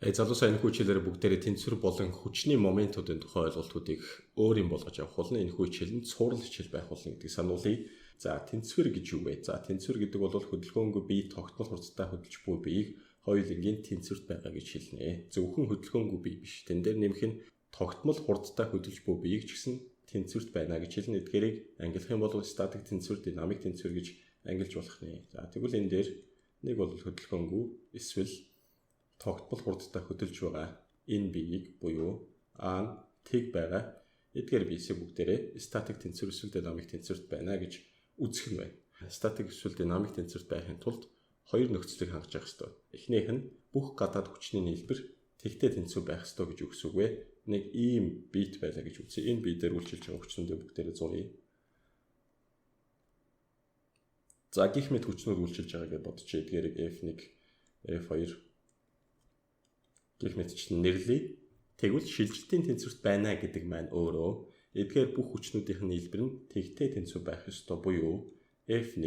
Залуусаа энэ хичээлээр бүгдээрээ тэнцвэр болон хүчний моментуудын тухай ойлголтуудыг өөр юм болгож авах болно. Энэ хичээл нь цуврал хичээл байх болно гэдгийг сануулъя. За тэнцвэр гэж юу вэ? За тэнцвэр гэдэг бол хөдөлгөөнгүй бие тогтмол хурцтай хөдөлж буй биеийг хоёулангийн тэнцвэрт байгаа гэж хэлнэ. Зөвхөн хөдөлгөөнгүй бие биш. Тэн дээр нэмэх нь тогтмол хурцтай хөдөлж буй биеийг ч гэсэн тэнцвэрт байна гэж хэлнэ. Эдгээрийг ангилах юм бол статик тэнцвэр, динамик тэнцвэр гэж ангилж болох нэ. За тэгвэл энэ дээр нэг бол хөдөлгөөнгүй эсвэл тогтмол хурдтай хөдөлж байгаа энэ биеийг буюу А тэг байгаа эдгээр биесээ бүгдээрээ статик тэнцвэр эсвэл динамик тэнцвэрт байна гэж үзэх нь байна. Статик эсвэл динамик тэнцвэрт байхын тулд хоёр нөхцөлийг хангаж явах ёстой. Эхнийх нь бүх гадаад хүчний нийлбэр тэгтээ тэнцвэр байх ёстой гэж үгсүг вэ? Нэг ийм бит байлаа гэж үзье. Энэ бие дээр үйлчилж байгаа хүчнүүдээ бүгдээрээ зуръя. За гих мэт хүчнүүд үйлчилж байгаа гэж бодчих. Эдгээрийг F1, F2 гэх мэтчлэн нэрлэе. Тэгвэл шилжилтийн тэнцвэрт байна гэдэг маань өөрөө эдгээр бүх хүчнүүдийн нийлбэр нь тэгтээ тэнцвэр байх ёстой буюу F1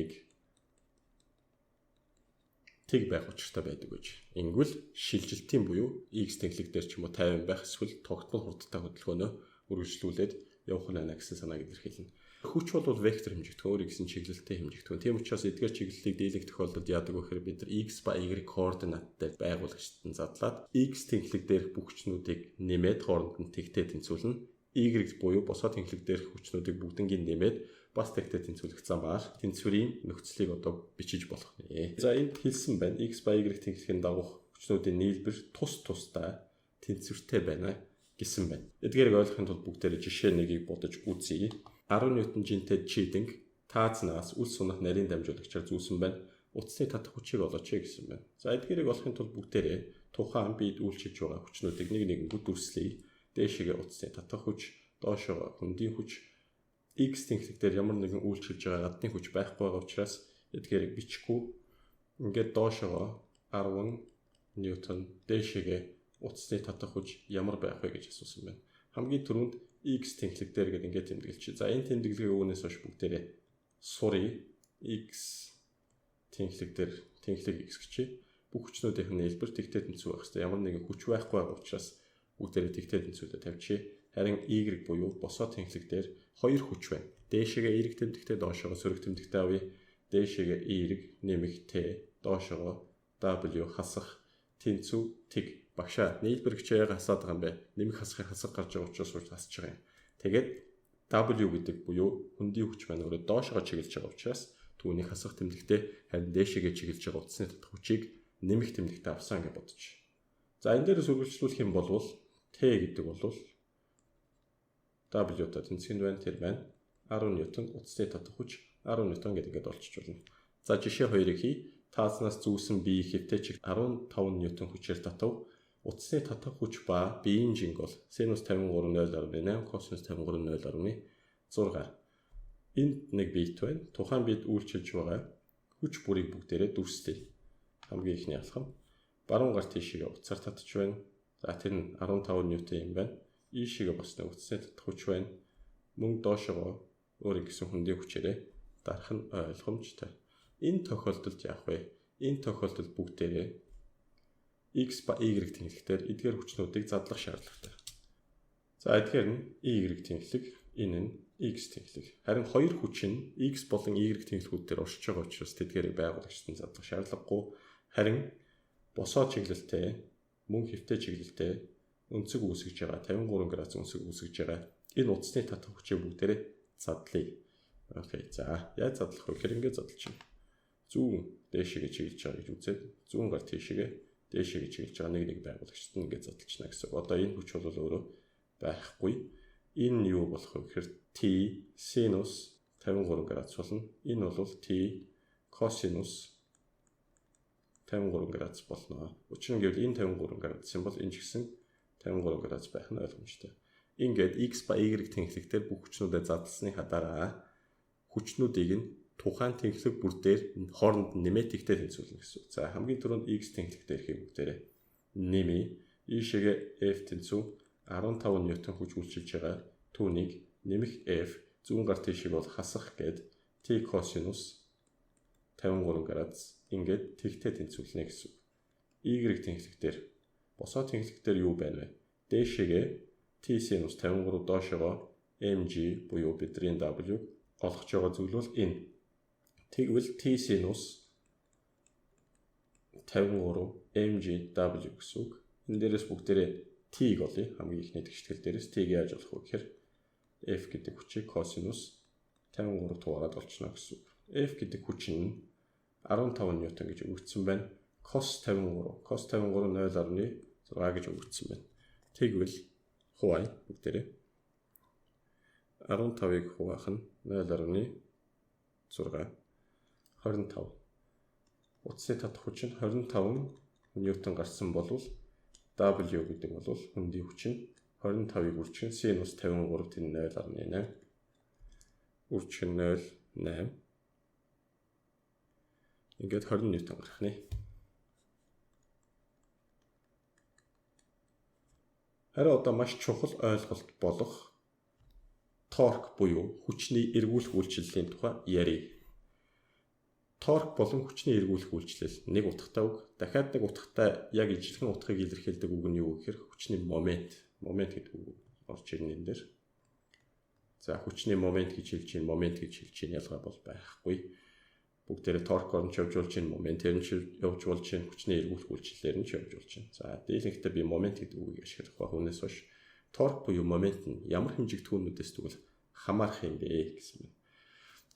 тэг байх учиртай байдаг гэж. Ингүүл шилжилтийн буюу X тэнхлэг дээр ч юм уу 50 байх эсвэл тогтмол хурдтай хөдөлгөөнөө үргэлжлүүлээд явах нь байна гэсэн санааг илэрхийлнэ. Хүч бол вектор хэмжигдэхүүн, өөрийн гэсэн чиглэлтэй хэмжигдэхүүн. Тийм учраас эдгээр чиглэлийг дийлэх тохиолдолд яадаг вэ гэхээр бид нар x ба y координат дээр байгуулагчтан задлаад x тэнхлэг дээрх бүх хүчнүүдийг нэмээд хооронд нь тэгтээ тэнцвүүлнэ. Y буюу босоо тэнхлэг дээрх хүчнүүдийг бүгднийг нэмээд бас тэгтээ тэнцвүүлэх замаар тэнцвэрийн нөхцөлийг одоо бичиж болох нэ. За энд хэлсэн байна. X ба y тэнхлэгийн дагуух хүчнүүдийн нийлбэр тус тустай тэнцвэртэй байна гэсэн байна. Эдгээрийг ойлгохын тулд бүгдээрээ жишээ нэгийг бодож үзье. 10 ньютон жинтэй чийдинг таазнаас үл сунах нарийн дамжуулагчаар зүүсэн байна. Утасны татах хүчийг олооч гэсэн байна. За эдгээрийг олохын тулд бүгдээрээ тухайн бид үйлчилж байгаа хүчнүүдийг нэг нэгэнгүү дүрслэе. Дээшээгээ утасны татах хүч, доошоо хөндийн хүч, X тэнхлэг дээр ямар нэгэн үйлчилж байгаа гадны хүч байхгүй байгаа учраас эдгээрийг бичихгүй. Ингээд доошоо 10 ньютон, дээшээгээ утасны татах хүч ямар байх вэ гэж асуусан байна. Хамгийн түрүүнд X тэнхлэг дээр гэдэг ингээд тэмдэглэж. За энэ тэмдэглэгээ өгнөөс хойш бүгдээрээ сурыг X тэнхлэг дээр тэнхлэг X гэчээ. Бүх хүчнүүдийн нийлбэр тэгтээ тэнцвэр байх хэрэгтэй. Ямар нэгэн хүч байхгүй байгаа учраас бүгдээрээ тэгтээ тэнцвэртэй тавьчих. Харин Y буюу босоо тэнхлэг дээр хоёр хүч байна. Дээшээгээ Y тэмдэгтээ доошоо сөрөг тэмдэгтээ авъя. Дээшээгээ Y нэмэх T доошоо W хасах тэнцв тэг. Багшаа нийлбэр хичээгээ хасаад байгаа юм бэ? Нэмэх хасахын хасах гарч байгаа учраас хасж байгаа юм. Тэгээд W гэдэг буюу хөндийн хүч байна. Өөрөөр доошоо чиглэж байгаа учраас түүнийг хасах тэмдэгтээ харин дээшээгээ чиглэж байгаа утасны татах хүчийг нэмэх тэмдэгтээ авсан гэж бодож. За энэ дээрээс үргэлжлүүлэх юм бол T гэдэг бол W-та тэнцвэнд байна, тэр байна. 10 ньютон утасны татах хүч 10 ньютон гэдэг ингээд олчиж болно. За жишээ 2-ыг хий. Таазнаас зүүсэн бие хэвтэй чиг 15 ньютон хүчээр татав. Утасны татах хүч ба биеийн жинг бол синус 53.0.8 косинус 53.0.6. Энд нэг бит байна. Тухайн бит үйлчилж байгаа хүч бүрийг бүгдээрээ дүрслэе. Хамгийн ихний алхам баруун гар тийшээ утсаар татж байна. За тэр нь 15 ньютон юм байна. Ийшээгээ бас нэг утасны татах хүч байна. Мөн доошоо өөрийн гэсэн хөндийн хүчээрээ дарах нь ойлгомжтой. Энэ тохиолдолд яах вэ? Энэ тохиолдолд бүгдээрээ X ба Y тэнхлэгтэр эдгээр хүчнүүдийг задлах шаардлагатай. За эдгээр нь Y тэнхлэг, энэ нь X тэнхлэг. Харин хоёр хүч нь X болон Y тэнхлэгүүд дээр оршиж байгаа учраас тэдгээрийг байгуулагчтан задлах шаардлагагүй. Харин босоо чиглэлтэй, мөн хэвтэй чиглэлтэй өнцөг үүсгэж байгаа 53 градус өнцөг үүсгэж байгаа энэ утасны татах хүчийг бүгдээрээ задлая. Окей. За яаж задлах вэ гэхээр ингээд задлж байна. Зүүн дээшээгээ чиглэж байгаа гэж үзээд зүүн гар тийшээгээ дээшээгээ чиглэж байгаа нэг байгуулагчт нь ингээд задлчихна гэсэн. Одоо энэ хүч бол өөрөө байхгүй. Энэ юу болох вэ гэхээр T синус 53 градус болно. Энэ бол T косинус 53 градус болно. Учир нь гэвэл энэ 53 градус юм бол энэ ч гэсэн 53 градус байх нь ойлгомжтой. Ингээд X ба Y тэнхлэг дээр бүх хүчнүүдэд задлсны дараа хүчнүүдийг нь тухайн тэнхлэг бүр дээр хооронд нэмээд тэгтээ тэнцвүүлнэ гэсэн. За хамгийн түрүүнд X тэнхлэг дээр хийх бүгдээрээ нэмээ. Ийшээгээ F тэнцв 15 ньютон хүч үйлчилж байгаа. Түүнийг нэмэх F зүүн гар тийшээ бол хасах гээд T косинус 53 градус ингээд тэгтээ тэнцвүүлнэ гэсэн. Y тэнхлэг дээр Босоо тэнхлэгтэр юу байна вэ? Дээшээгээ T sinus 53 доошогоо mg буюу бидний W олгож байгаа зүйл бол энэ. Тэгвэл T sinus 53 mg W гэсэн үг. Энэ дээрээс бүгдээрээ T-г олъё. Хамгийн ихний тэгштгэл дээрээс T-г яаж олох вэ гэхээр F гэдэг хүчийг cosinus 53 тугаараад олчихно гэсэн үг. F гэдэг хүч нь 15 ньютон гэж өгөгдсөн байна. Cos 53 0.6 гэж өгөгдсөн байна. Тэгвэл хуваая бүгдээрээ 15-ыг хуваах нь 0.6 25. Утасны татах хүч нь 25 ньютон гарсан бол W гэдэг бол хөндийн хүч нь 25-ыг үржих нь sinus 53 тэр 0.8 үржих нь 0.8 ингээд 20 ньютон гарах нэ. Харин одоо маш чухал ойлголт болох торк буюу хүчний эргүүлэх үйлчлэлийн тухай ярив. Торк болон хүчний эргүүлэх үйлчлэл нэг утгатай үг. Дахиад нэг утгатай яг ижилхэн утгыг илэрхийлдэг үг нь юу гэхээр хүчний момент гэдэг үг орж ирнэ энэ дээр. За хүчний момент гэж хэлж чинь момент гэж хэлж чинь ялгаа бол байхгүй. Бүгдээрээ торкоор нь явж болж чинь моментээр нь явж болж чинь хүчний эргүүлэх үйлчлэлээр нь явж болж чинь. За дийлэнхдээ би момент гэдэг үгийг ашиглах ба хүнээс хойш торк буюу момент нь ямар хэмжээг түүнүүдээс тэгвэл хамаарах юм бэ гэсэн юм.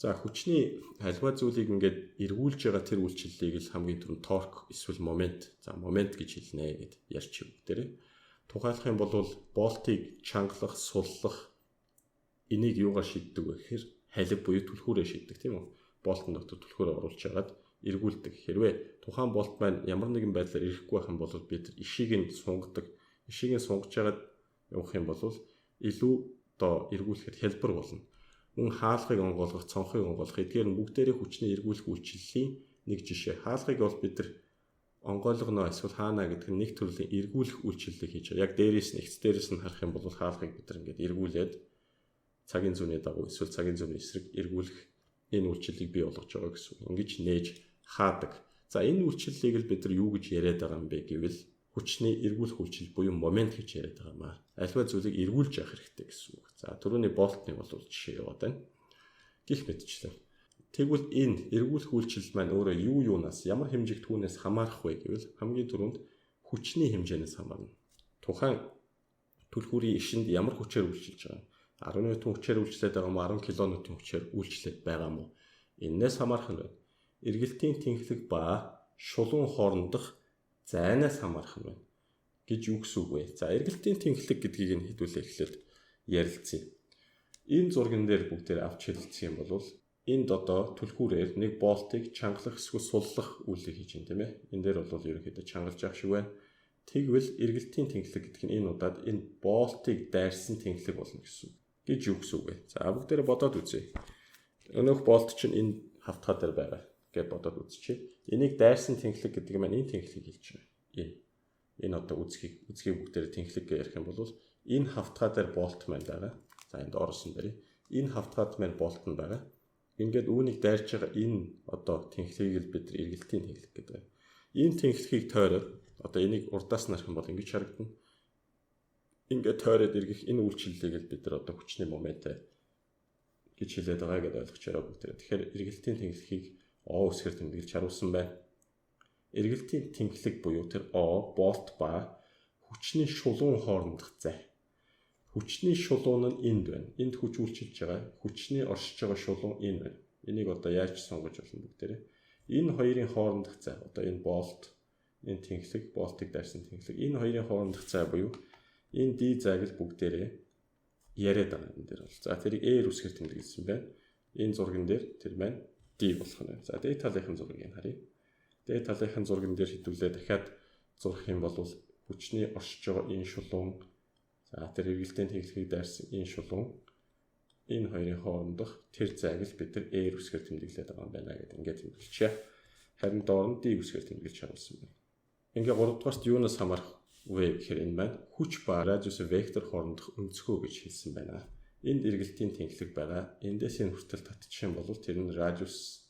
За хүчний альва зүйлийг ингээд эргүүлж байгаа тэр үйлчлэлийг л хамгийн түрүүнд торк эсвэл момент. За момент гэж хэлнэ гэд ярьчих бүгдээрээ. Тухайлах юм бол болтыг чангалах, суллах энийг юугаар шийддэг вэ гэхээр халиг буюу түлхүүрээр шийддэг тийм үү? Болтын дотор түлхүүрээ оруулж хагаад эргүүлдэг. Хэрвээ тухайн болт маань ямар нэгэн байдлаар ирэхгүй байх юм бол бид ишийг нь сунгадаг. Ишийг нь сунгаж хагаад явах юм бол илүү одоо эргүүлэхэд хялбар болно. Мөн хаалгыг онгойлгох, цонхыг онгойлгох эдгээр нь бүгдээрээ хүчний эргүүлэх үйлчлэлийн нэг жишээ. Хаалгыг бол бид нар онгойлгоно эсвэл хаана гэдэг нь нэг төрлийн эргүүлэх үйлчлэлийг хийж байгаа. Яг дээрээс ньэгц дээрээс нь харах юм бол хаалгыг бид нар ингээд эргүүлээд цагийн зүүнний дагуу эсвэл цагийн зүүнний эсрэг эргүүлэх энэ үйлчлэлийг бий болгож байгаа гэсэн үг. Ингэж нээж хаадаг. За энэ үйлчлэлийг л бид нар юу гэж яриад байгаа юм бэ гэвэл хүчний эргүүлэх үйлчлэл буюу момент гэж яриад байгаа маа. Альва зүйлийг эргүүлж явах хэрэгтэй гэсэн үг. За түрүүний болтны бол жишээ яваад байна. Гэх мэтчлэн. Тэгвэл энэ эргүүлэх үйлчлэл маань өөрөө юу юунаас ямар хэмжээг түүнээс хамаарах вэ гэвэл хамгийн түрүүнд хүчний хэмжээнээс хамаарна. Тухайн түлхүүрийн ишинд ямар хүчээр үйлчилж байгаа юм? 10 ньютон хүчээр үйлчлээд байгаа юм уу? 10 кН хүчээр үйлчлээд байгаа юм уу? Энээс хамаарх нь байна. Эргэлтийн тэнхлэг ба шулуун хоорондох зайнаас хамаарх нь байна. Гэж юу гэсэн үг вэ? За эргэлтийн тэнхлэг гэдгийг нь хэдүүлээ эхлээд ярилцъя. Энэ зурган дээр бүгдээр авч хэлэлцэх юм бол энд одоо түлхүүрээр нэг болтыг чангалах эсвэл суллах үйлийг хийж байна тийм ээ. Энэ дээр бол ерөнхийдөө чангалж явах шиг байна. Тэгвэл эргэлтийн тэнхлэг гэдэг нь энэ удаад энэ болтыг дайрсан тэнхлэг болно гэсэн үг. Гэж юу гэсэн үг вэ? За бүгдээр бодоод үзье. Өнөөх болт чинь энэ хавтгай дээр байгаа гэж бодоод үзчихье. Энийг дайрсан тэнхлэг гэдэг нь энэ тэнхлэгийг хэлж байна. Энэ одоо үзхийг бүгдээр тэнхлэг гэж ярих юм бол энэ хавтгай дээр болт маань байгаа. За энд орсон дээр энэ хавтгайд маань болт нь байгаа. Ингээд үүнийг дайрч байгаа энэ одоо тэнхлэгийг л бид эргэлтийн тэнхлэг гэдэг. Энэ тэнхлэгийг тойроод одоо энийг урдаас нь харах юм бол ингэж харагдана. Ингээд тойроод эргэх энэ үйлчлэлийг л бид нар одоо хүчний момент гэж хэлээд байгаа гэдээ ойлгож байгаа бүгдээ. Тэгэхээр эргэлтийн тэнхлэгийг O үсгээр тэмдэглэж харуулсан байна. Эргэлтийн тэнхлэг буюу тэр O болт ба хүчний шулуун хоорондох зай. Хүчний шулуун нь энд байна. Энд хүч үйлчилж байгаа. Хүчний оршиж байгаа шулуун энэ байна. Энийг одоо яаж сонгож болно бүгдээрээ. Энэ хоёрын хоорондох зай. Одоо энэ болт, энэ тэнхлэг, болтыг дайрсан тэнхлэг. Энэ хоёрын хоорондох зай буюу энэ D зайг л бүгдээрээ яриад байгаа юм дээр бол. За тэрийг R үсгээр тэмдэглэсэн байна. Энэ зурган дээр тэр маань D болох нь. За дээд талынхын зургийг харъя. Дээд талынхын зурган дээр хэдүүлээ дахиад зурх юм бол хүчний оршиж байгаа энэ шулуун, за тэр эргэлтийн тэнхлэгийг дайрсан энэ шулуун, энэ хоёрын хоорондох тэр зайг л бид нар R үсгээр тэмдэглээд байгаа юм байна гэдэг ингээд тэмдэглэчихье. Харин доор нь D үсгээр тэмдэглэж харуулсан байна. Ингээ 3 дугаарт юунаас хамаарх вэ гэхээр энэ маань хүч ба радиус вектор хоорондох өнцгөө гэж хэлсэн байна. Энд эргэлтийн тэнхлэг байгаа. Эндээс энэ хүртэл татчих юм бол тэр нь радиус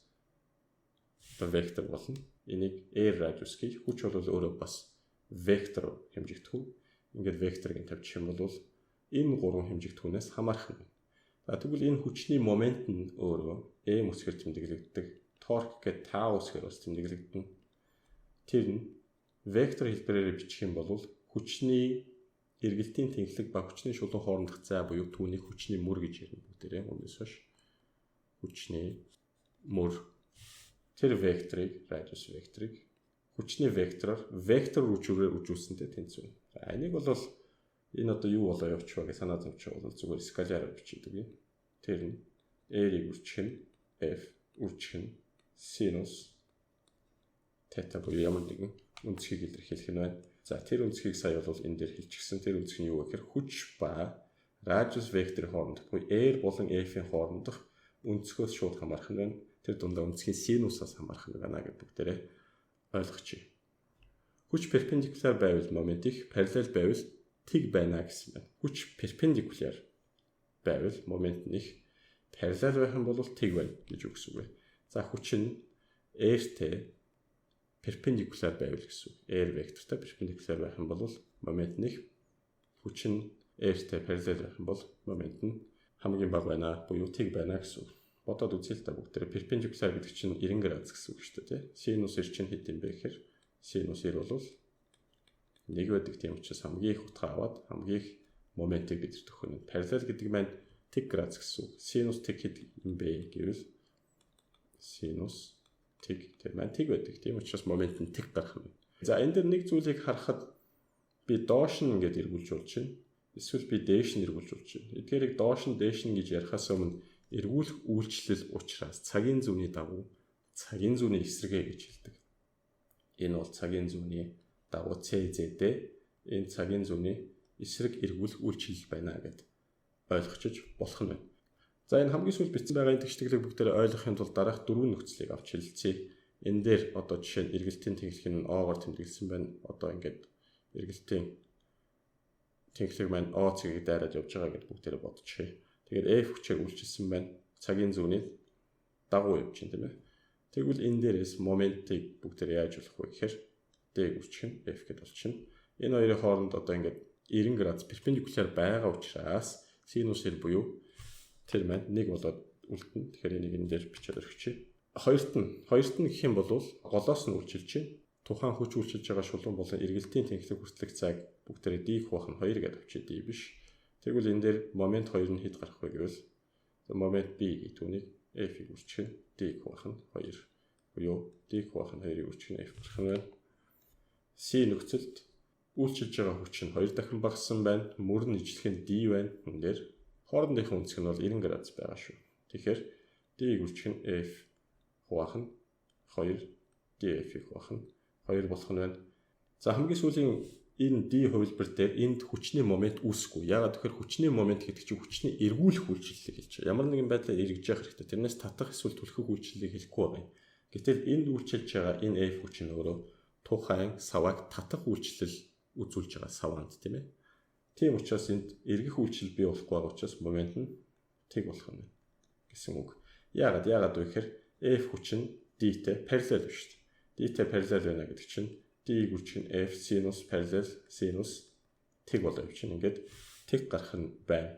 вектор болно. Энийг R радиус гэж, хүч бол өөрөө бас вектор хэмжигдэхүүн. Ингээд векторыг тавьчих юм бол энэ гурван хэмжигдэхүүнээс хамаарах юм. За тэгвэл энэ хүчний момент нь өөрөө m үсгээр тэмдэглэгддэг. Торк гэдэг тау үсгээр бас тэмдэглэгдэнэ. Тэр нь вектор хэлбэрээр бичих юм бол хүчний эргэлтийн тэнхлэг ба хүчний шулуун хоорондох зай буюу түүнийг хүчний мөр гэж ярина бүгдээрээ өмнөөс хойш. Хүчний мөр. Тэр векторыг, радиус векторыг хүчний вектороор вектор рүүчүүрээр үжүүлсэнтэй тэнцвэн. За энийг бол энэ одоо юу болоо явууч вэ гэж санаа зовчих бол зүгээр скаляраар бичиж өгье. Тэр нь r-ийг үржих нь f үржих нь синус тета буюу ямар нэгэн үнцгийг илэрхийлэх нь байна. За тэр үнцгийг сая бол энэ дээр хэлчихсэн. Тэр үнцэг нь юу вэ гэхээр хүч ба радиус векторын хоорондох буюу r болон f-ийн хоорондох үнцгөөс шууд хамаарх нь байна. Тэр дундаа үнцгийн синусаас хамаарх нь байна гэдэг бүгдээрээ ойлгочихъя. Хүч перпендикуляр байвал момент их, параллел байвал тэг байна гэсэн байна. Хүч перпендикуляр байвал момент нь их, параллел байх юм бол тэг байна гэж үг гэсэн үг. За хүч нь r-тэй перпендикуляр байвал гэсэн үг. R вектортай перпендикуляр байх юм бол момент нь их, хүч нь r-тэй параллел байх юм бол момент нь хамгийн бага байна буюу тэг байна гэсэн үг. Бодоод үзье л та бүгдээрээ перпендикуляр гэдэг чинь 90 градус гэсэн үг шүү дээ. Синус r чинь хэд юм бэ гэхээр синус r бол 1 байдаг. Тийм учраас хамгийн их утга аваад хамгийн их моментыг бидэрт өгөх нь. Параллел гэдэг маань тэг градус гэсэн үг. Синус тэг хэд юм бэ гэвэл синус тэг тэр маань тэг байдаг. Тийм учраас момент нь тэг гарах юм. За энэ дээр нэг зүйлийг харахад би доош нь ингээд эргүүлж болж байна. Эсвэл би дээш нь эргүүлж болж байна. Эдгээрийг доош нь дээш нь гэж ярихаас өмнө эргүүлэх үйлчлэл учраас цагийн зүүнний дагуу цагийн зүүнний эсрэгээ гэж хэлдэг. Энэ бол цагийн зүүнний дагуу CZ-д энэ цагийн зүүнний эсрэг эргүүлэх үйлчлэл байна гэд ойлгочих болох нь байна. За энэ хамгийн сүүлд бичсэн байгаа идэвхтэйг бүгдээр ойлгохын тулд дараах дөрвөн нөхцөлийг авч хэлцгээе. Энэ дээр одоо жишээ нь эргэлтийн тэнхлэг нь O-гоор тэмдэглэсэн байна. Одоо ингээд эргэлтийн тэнхлэг маань O цэгийг дайраад явж байгаа гэдээ бүгдээр бодчихъя. Тэгээд F хүчээр үйлчилсэн байна. Цагийн зүүний дагуу явж байна тийм ээ. Тэгвэл энэ дээрээс моментыг бүгдээр яаж болох вэ гэхээр D үржих нь F гэдээ болчихно. Энэ хоёрын хооронд одоо ингээд 90 градус перпендикуляр байгаа учраас синус r буюу тэр маань 1 болоод үлдэнэ. Тэгэхээр энийг энэ дээр бичээд өргөчье. Хоёрт нь гэх юм бол голоос нь үйлчилж байна. Тухайн хүч үйлчилж байгаа шулуун болон эргэлтийн тэнхлэг хүртэлх цаг бүгдээрээ d хуваах нь 2 гэдээ авчиж d биш. Тэгвэл энэ дээр момент 2 нь хэд гарах вэ гэвэл момент b гэх түүнийг f-ийг үржих нь d хуваах нь 2 буюу d хуваах нь 2-ыг үржих нь f гарах нь байна. C нөхцөлд үйлчилж байгаа хүч нь 2 дахин багассан байна. Мөр нь ижлэх нь d байна. Энэ дээр хоорондынхон үнцэг нь бол 90 градус байгаа шүү. Тэгэхээр d-ийг үржих нь f хуваах нь 2 df-ийг хуваах нь 2 болох нь байна. За хамгийн сүүлийн энэ d хувилбар дээр энд хүчний момент үүсэхгүй. Яагаад гэхээр хүчний момент гэдэг чинь хүчний эргүүлэх үйлчлэлийг хэлж байгаа. Ямар нэгэн байдлаар эргэж явах хэрэгтэй. Тэрнээс татах эсвэл түлхэх үйлчлэлийг хэлэхгүй байгаа юм. Гэтэл энд үйлчилж байгаа энэ f хүч нь өөрөө тухайн савааг татах үйлчлэл үзүүлж байгаа саваанд тийм ээ. Тийм учраас энд эргэх үйлчлэл бий болохгүй байгаа учраас момент нь тэг болох юм гэсэн үг. Яагаад вэ гэхээр f хүч нь d-тэй параллел биш шүү дээ. D-тэй параллел байна гэдэг чинь d-ийг үржих нь f синус параллел синус тэг болоо явчихна. Ингээд тэг гарах нь байна.